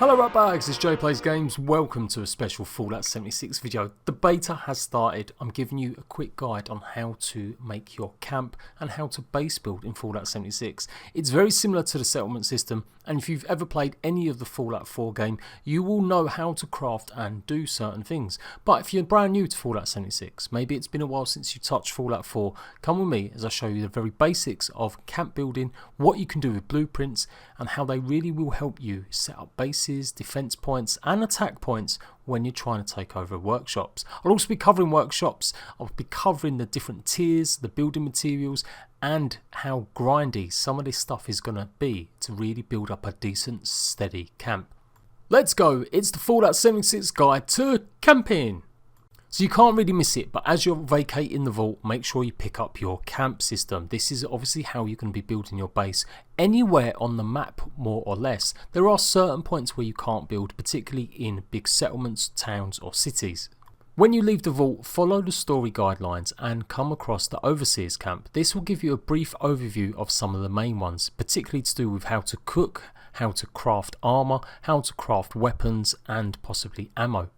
Hello Ratbags, it's Jade Plays Games. Welcome to a special Fallout 76 video. The beta has started. I'm giving you a quick guide on how to make your camp and how to base build in Fallout 76. It's very similar to the settlement system, and if you've ever played any of the Fallout 4 game, you will know how to craft and do certain things. But if you're brand new to Fallout 76, maybe it's been a while since you touched Fallout 4, come with me as I show you the very basics of camp building, what you can do with blueprints, and how they really will help you set up bases, defense points and attack points when you're trying to take over workshops. I'll also be covering workshops, I'll be covering the different tiers, the building materials, and how grindy some of this stuff is going to be to really build up a decent steady camp. Let's go, it's the Fallout 76 guide to camping. So you can't really miss it, but as you're vacating the vault, make sure you pick up your camp system. This is obviously how you're going to be building your base anywhere on the map, more or less. There are certain points where you can't build, particularly in big settlements, towns or cities. When you leave the vault, follow the story guidelines and come across the Overseer's camp. This will give you a brief overview of some of the main ones, particularly to do with how to cook, how to craft armor, how to craft weapons and possibly ammo.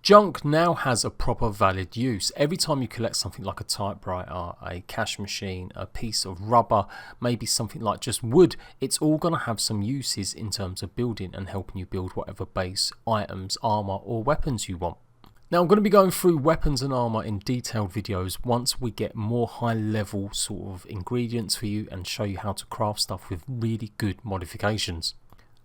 Junk now has a proper valid use. Every time you collect something like a typewriter, a cash machine, a piece of rubber, maybe something like just wood, it's all going to have some uses in terms of building and helping you build whatever base, items, armor or weapons you want. Now I'm going to be going through weapons and armor in detailed videos once we get more high level sort of ingredients for you and show you how to craft stuff with really good modifications.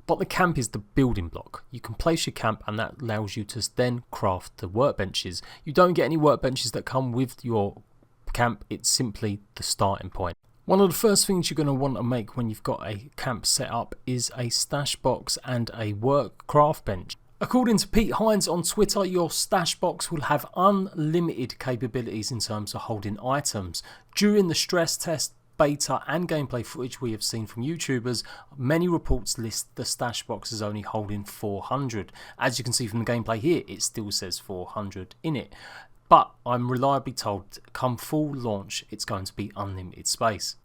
But the camp is the building block. You can place your camp and that allows you to then craft the workbenches. You don't get any workbenches that come with your camp, it's simply the starting point. One of the first things you're going to want to make when you've got a camp set up is a stash box and a work craft bench. According to Pete Hines on Twitter, your stash box will have unlimited capabilities in terms of holding items. During the stress test, beta and gameplay footage we have seen from YouTubers, many reports list the stash box as only holding 400. As you can see from the gameplay here, it still says 400 in it. But I'm reliably told come full launch it's going to be unlimited space.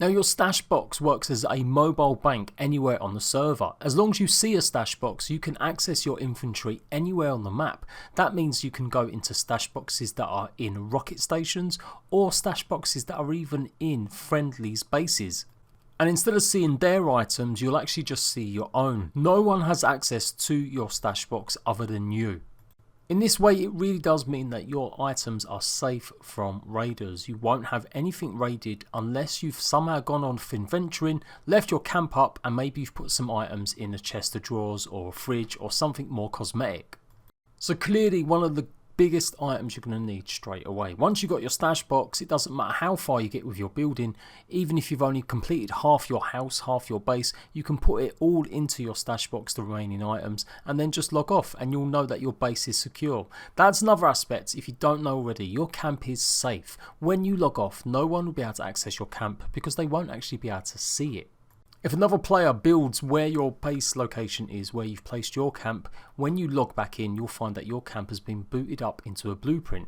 Now your stash box works as a mobile bank anywhere on the server. As long as you see a stash box, you can access your inventory anywhere on the map. That means you can go into stash boxes that are in rocket stations or stash boxes that are even in friendlies' bases. And instead of seeing their items, you'll actually just see your own. No one has access to your stash box other than you. In this way, it really does mean that your items are safe from raiders. You won't have anything raided unless you've somehow gone on adventuring, left your camp up and maybe you've put some items in a chest of drawers or a fridge or something more cosmetic. So clearly one of the biggest items you're going to need straight away. Once you've got your stash box, it doesn't matter how far you get with your building, even if you've only completed half your house, half your base, you can put it all into your stash box, the remaining items, and then just log off and you'll know that your base is secure. That's another aspect. If you don't know already, your camp is safe. When you log off, no one will be able to access your camp because they won't actually be able to see it. If another player builds where your base location is, where you've placed your camp, when you log back in, you'll find that your camp has been booted up into a blueprint.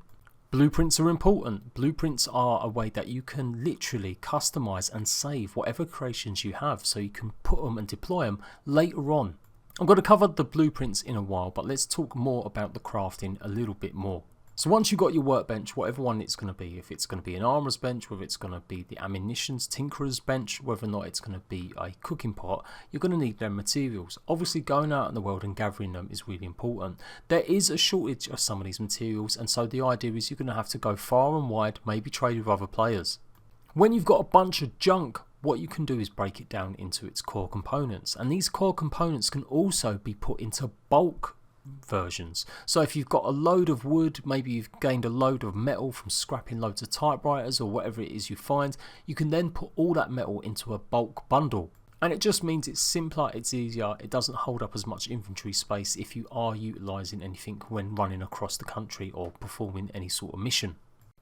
Blueprints are important. Blueprints are a way that you can literally customize and save whatever creations you have so you can put them and deploy them later on. I'm going to cover the blueprints in a while, but let's talk more about the crafting a little bit more. So once you've got your workbench, whatever one it's going to be, if it's going to be an armorer's bench, whether it's going to be the ammunitions tinkerer's bench, whether or not it's going to be a cooking pot, you're going to need them materials. Obviously going out in the world and gathering them is really important. There is a shortage of some of these materials, and so the idea is you're going to have to go far and wide, maybe trade with other players. When you've got a bunch of junk, what you can do is break it down into its core components, and these core components can also be put into bulk versions. So if you've got a load of wood, maybe you've gained a load of metal from scrapping loads of typewriters or whatever it is you find, you can then put all that metal into a bulk bundle. And it just means it's simpler, it's easier, it doesn't hold up as much inventory space if you are utilising anything when running across the country or performing any sort of mission.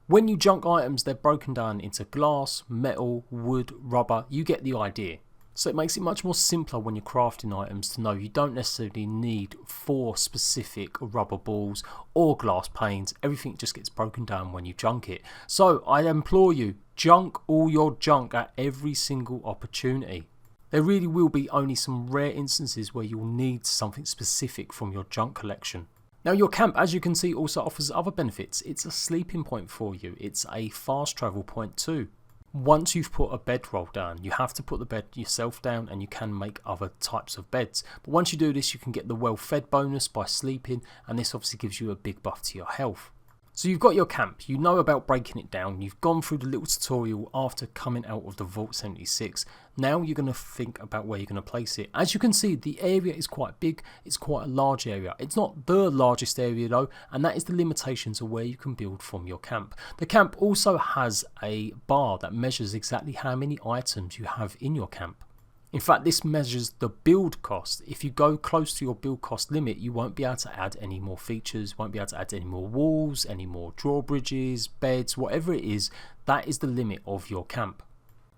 When you junk items, they're broken down into glass, metal, wood, rubber, you get the idea. So it makes it much more simpler when you're crafting items to know you don't necessarily need 4 specific rubber balls or glass panes. Everything just gets broken down when you junk it. So I implore you, junk all your junk at every single opportunity. There really will be only some rare instances where you'll need something specific from your junk collection. Now your camp, as you can see, also offers other benefits. It's a sleeping point for you. It's a fast travel point too. Once you've put a bedroll down, you have to put the bed yourself down, and you can make other types of beds. But once you do this, you can get the well fed bonus by sleeping, and this obviously gives you a big buff to your health. So you've got your camp, you know about breaking it down, you've gone through the little tutorial after coming out of the Vault 76. Now you're going to think about where you're going to place it. As you can see, the area is quite big, it's quite a large area. It's not the largest area though, and that is the limitations of where you can build from your camp. The camp also has a bar that measures exactly how many items you have in your camp. In fact, this measures the build cost. If you go close to your build cost limit, you won't be able to add any more features, won't be able to add any more walls, any more drawbridges, beds, whatever it is. That is the limit of your camp.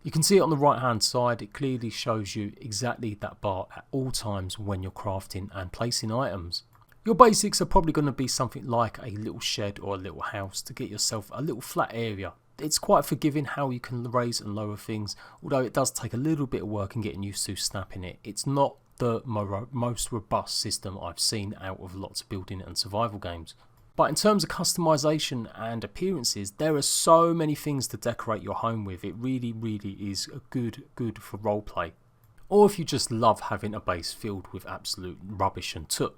You can see it on the right hand side. It clearly shows you exactly that bar at all times when you're crafting and placing items. Your basics are probably going to be something like a little shed or a little house to get yourself a little flat area. It's quite forgiving how you can raise and lower things, although it does take a little bit of work and getting used to snapping it. It's not the most robust system I've seen out of lots of building and survival games. But in terms of customization and appearances, there are so many things to decorate your home with. It really is good for roleplay. Or if you just love having a base filled with absolute rubbish and soot.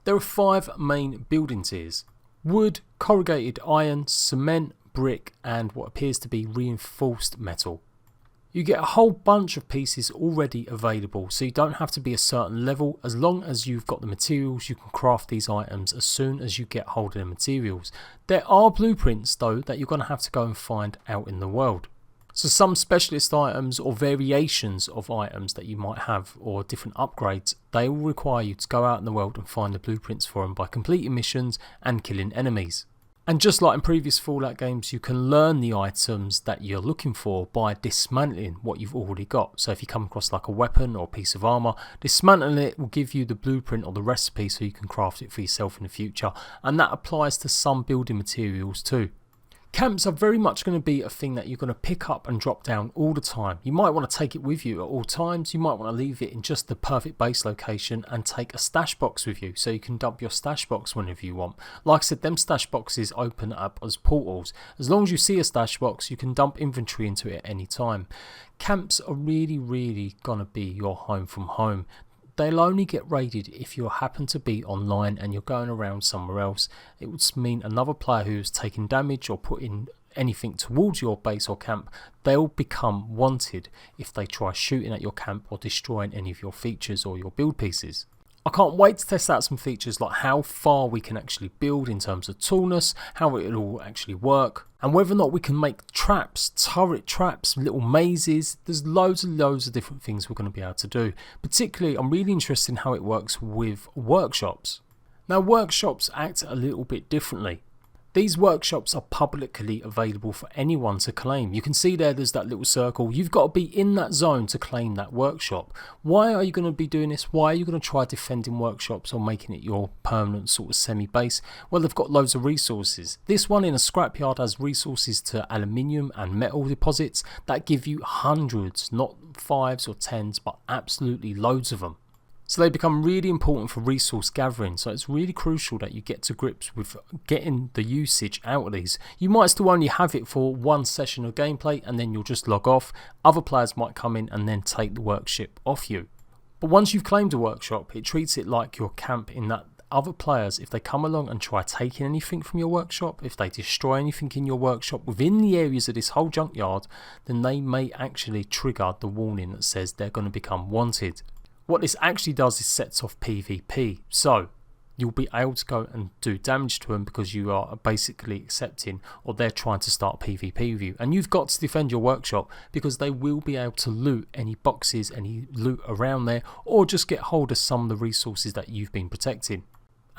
There are 5 main building tiers: wood, corrugated iron, cement, brick, and what appears to be reinforced metal. You get a whole bunch of pieces already available, so you don't have to be a certain level. As long as you've got the materials, you can craft these items as soon as you get hold of the materials. There are blueprints though that you're going to have to go and find out in the world. So some specialist items or variations of items that you might have, or different upgrades, they will require you to go out in the world and find the blueprints for them by completing missions and killing enemies. And just like in previous Fallout games, you can learn the items that you're looking for by dismantling what you've already got. So if you come across like a weapon or a piece of armour, dismantling it will give you the blueprint or the recipe so you can craft it for yourself in the future. And that applies to some building materials too. Camps are very much going to be a thing that you're going to pick up and drop down all the time. You might want to take it with you at all times. You might want to leave it in just the perfect base location and take a stash box with you so you can dump your stash box whenever you want. Like I said, them stash boxes open up as portals. As long as you see a stash box, you can dump inventory into it at any time. Camps are really going to be your home from home. They'll only get raided if you happen to be online and you're going around somewhere else. It would mean another player who's taking damage or putting anything towards your base or camp, they'll become wanted if they try shooting at your camp or destroying any of your features or your build pieces. I can't wait to test out some features like how far we can actually build in terms of tallness, how it'll all actually work, and whether or not we can make traps, turret traps, little mazes. There's loads of different things we're going to be able to do. Particularly, I'm really interested in how it works with workshops. Now, workshops act a little bit differently. These workshops are publicly available for anyone to claim. You can see there's that little circle. You've got to be in that zone to claim that workshop. Why are you going to be doing this? Why are you going to try defending workshops or making it your permanent sort of semi-base? Well, they've got loads of resources. This one in a scrapyard has resources to aluminium and metal deposits that give you hundreds, not 5s or 10s, but absolutely loads of them. So they become really important for resource gathering, so it's really crucial that you get to grips with getting the usage out of these. You might still only have it for one session of gameplay and then you'll just log off. Other players might come in and then take the workshop off you. But once you've claimed a workshop, it treats it like your camp in that other players, if they come along and try taking anything from your workshop, if they destroy anything in your workshop within the areas of this whole junkyard, then they may actually trigger the warning that says they're going to become wanted. What this actually does is sets off PvP, so you'll be able to go and do damage to them because you are basically accepting, or they're trying to start PvP with you, and you've got to defend your workshop because they will be able to loot any boxes, any loot around there, or just get hold of some of the resources that you've been protecting.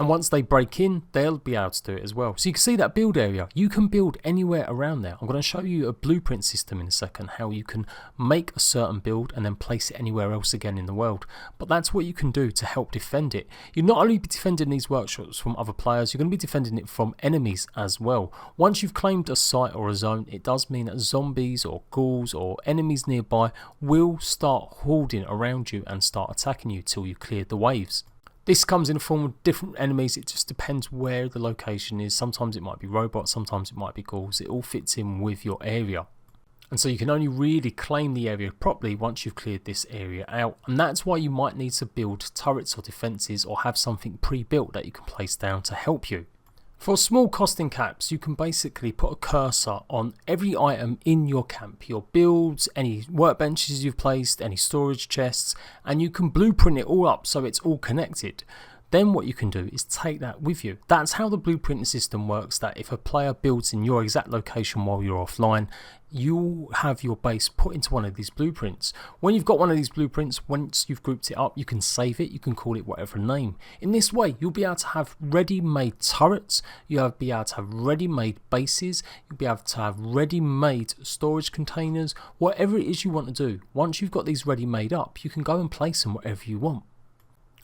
And once they break in, they'll be able to do it as well. So you can see that build area. You can build anywhere around there. I'm going to show you a blueprint system in a second, how you can make a certain build and then place it anywhere else again in the world. But that's what you can do to help defend it. You'll not only be defending these workshops from other players, you're going to be defending it from enemies as well. Once you've claimed a site or a zone, it does mean that zombies or ghouls or enemies nearby will start hoarding around you and start attacking you till you cleared the waves. This comes in the form of different enemies. It just depends where the location is. Sometimes it might be robots, sometimes it might be ghouls. It all fits in with your area. And so you can only really claim the area properly once you've cleared this area out. And that's why you might need to build turrets or defences or have something pre-built that you can place down to help you. For small costing caps, you can basically put a cursor on every item in your camp, your builds, any workbenches you've placed, any storage chests, and you can blueprint it all up so it's all connected. Then what you can do is take that with you. That's how the blueprinting system works, that if a player builds in your exact location while you're offline, you'll have your base put into one of these blueprints. When you've got one of these blueprints, once you've grouped it up, you can save it, you can call it whatever name. In this way, you'll be able to have ready-made turrets, you'll be able to have ready-made bases, you'll be able to have ready-made storage containers, whatever it is you want to do. Once you've got these ready-made up, you can go and place them wherever you want.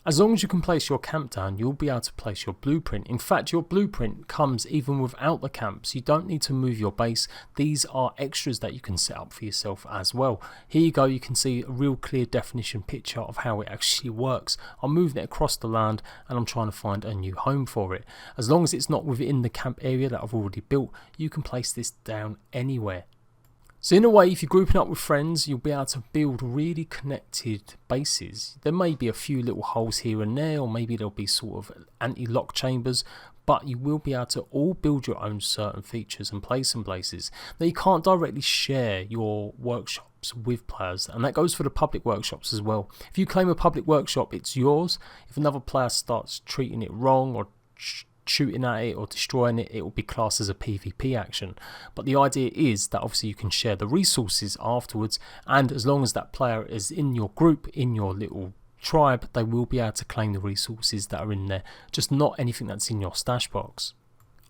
As long as you can place your camp down, you'll be able to place your blueprint. In fact, your blueprint comes even without the camps. You don't need to move your base. These are extras that you can set up for yourself as well. Here you go, you can see a real clear definition picture of how it actually works. I'm moving it across the land and I'm trying to find a new home for it. As long as it's not within the camp area that I've already built, you can place this down anywhere. So in a way, if you're grouping up with friends, you'll be able to build really connected bases. There may be a few little holes here and there, or maybe there'll be sort of anti-lock chambers, but you will be able to all build your own certain features and place in places. Now you can't directly share your workshops with players, and that goes for the public workshops as well. If you claim a public workshop, it's yours. If another player starts treating it wrong or shooting at it or destroying it, it will be classed as a PvP action. But the idea is that obviously you can share the resources afterwards, and as long as that player is in your group, in your little tribe, they will be able to claim the resources that are in there, just not anything that's in your stash box.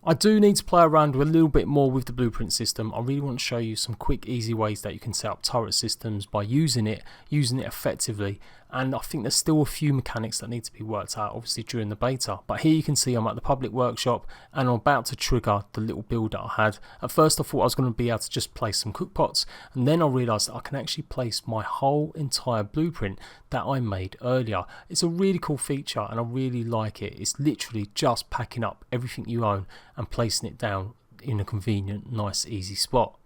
I do need to play around with a little bit more with the blueprint system. I really want to show you some quick, easy ways that you can set up turret systems by using it effectively. And I think there's still a few mechanics that need to be worked out, obviously during the beta. But here you can see I'm at the public workshop and I'm about to trigger the little build that I had. At first I thought I was going to be able to just place some cook pots, and then I realised that I can actually place my whole entire blueprint that I made earlier. It's a really cool feature and I really like it. It's literally just packing up everything you own and placing it down in a convenient, nice, easy spot.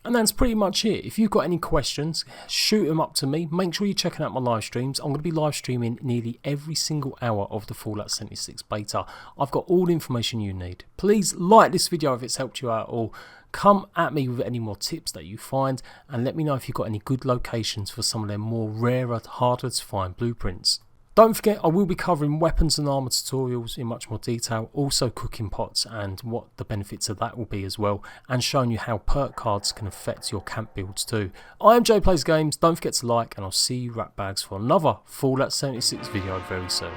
And that's pretty much it. If you've got any questions, shoot them up to me. Make sure you're checking out my live streams. I'm going to be live streaming nearly every single hour of the Fallout 76 beta. I've got all the information you need. Please like this video if it's helped you out at all. Come at me with any more tips that you find, and let me know if you've got any good locations for some of their more rarer, harder to find blueprints. Don't forget, I will be covering weapons and armor tutorials in much more detail, also cooking pots and what the benefits of that will be as well, and showing you how perk cards can affect your camp builds too. I am Jade Plays Games. Don't forget to like, and I'll see you rat bags for another Fallout 76 video very soon.